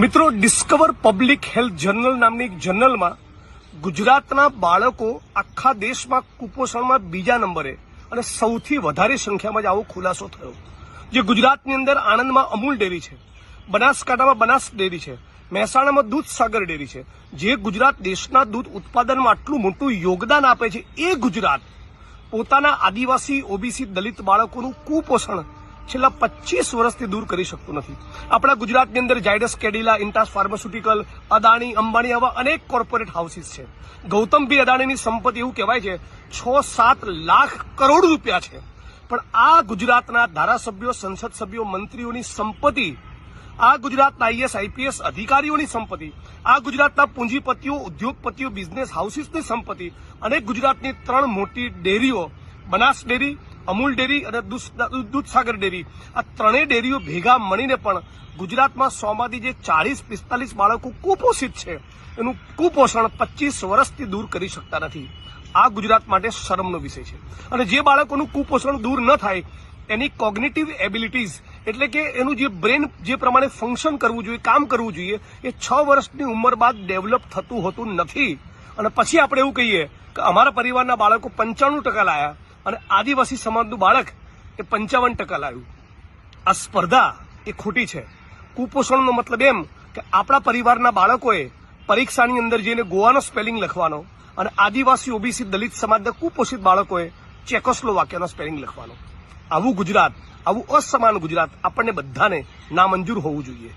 મિત્રો, discover public health journal નામની એક જર્નલમાં ગુજરાતના બાળકો આખા દેશમાં કુપોષણમાં બીજા નંબરે અને સૌથી વધારે સંખ્યામાં જ આવો ખુલાસો થયો. જે ગુજરાતની અંદર આણંદમાં અમૂલ ડેરી છે, બનાસકાંઠામાં બનાસ ડેરી છે, મહેસાણામાં દૂધસાગર ડેરી છે. જે ગુજરાત દેશના દૂધ ઉત્પાદનમાં આટલું મોટું યોગદાન આપે છે, એ ગુજરાત પોતાના આદિવાસી, ઓબીસી, દલિત બાળકોનું કુપોષણ છેલ્લા 25 વર્ષથી દૂર કરી શકતું નથી. આપણા ગુજરાતની અંદર ઝાયડસ કેડિલા, ઇન્ટાસ ફાર્માસ્યુટિકલ, અદાણી, અંબાણી આવા અનેક કોર્પોરેટ હાઉસીસ છે. ગૌતમભાઈ અદાણીની સંપત્તિ એવું કહેવાય છે 6-7 લાખ કરોડ રૂપિયા છે. પણ આ ગુજરાતના ધારાસભ્યો, સંસદ સભ્યો, મંત્રીઓની સંપત્તિ, આ ગુજરાતના આઈએસ, આઈપીએસ અધિકારીઓની સંપત્તિ, આ ગુજરાતના પૂંજીપતિઓ, ઉદ્યોગપતિઓ, બિઝનેસ હાઉસીસની સંપત્તિ અને ગુજરાતની 3 મોટી ડેરીઓ, બનાસ ડેરી, અમૂલ ડેરી અને દૂધસાગર ડેરી, આ 3 ડેરીઓ ભેગા મળીને પણ ગુજરાતમાં 100માંથી જે 40-45 બાળકો કુપોષિત છે, એનું કુપોષણ 25 વર્ષથી દૂર કરી શકતા નથી. આ ગુજરાત માટે શરમનો વિષય છે. અને જે બાળકોનું કુપોષણ દૂર ન થાય, એની કોગ્નિટિવ એબિલિટીઝ એટલે કે એનું જે બ્રેન જે પ્રમાણે ફંક્શન કરવું જોઈએ, કામ કરવું જોઈએ, એ 6 વર્ષની ઉંમર બાદ ડેવલપ થતું હોતું નથી. અને પછી આપણે એવું કહીએ કે અમારા પરિવારના બાળકો 95% લાયા અને આદિવાસી સમાજનું બાળક એ 55% લાવ્યું. આ સ્પર્ધા એ ખોટી છે. કુપોષણનો મતલબ એમ કે આપણા પરિવારના બાળકોએ પરીક્ષાની અંદર જઈને ગોવાનો સ્પેલિંગ લખવાનો અને આદિવાસી, ઓબીસી, દલિત સમાજના કુપોષિત બાળકોએ ચેકોસ્લોવાકિયાનો સ્પેલિંગ લખવાનો. આવું ગુજરાત, આવું અસમાન ગુજરાત આપણને બધાને નામંજૂર હોવું જોઈએ.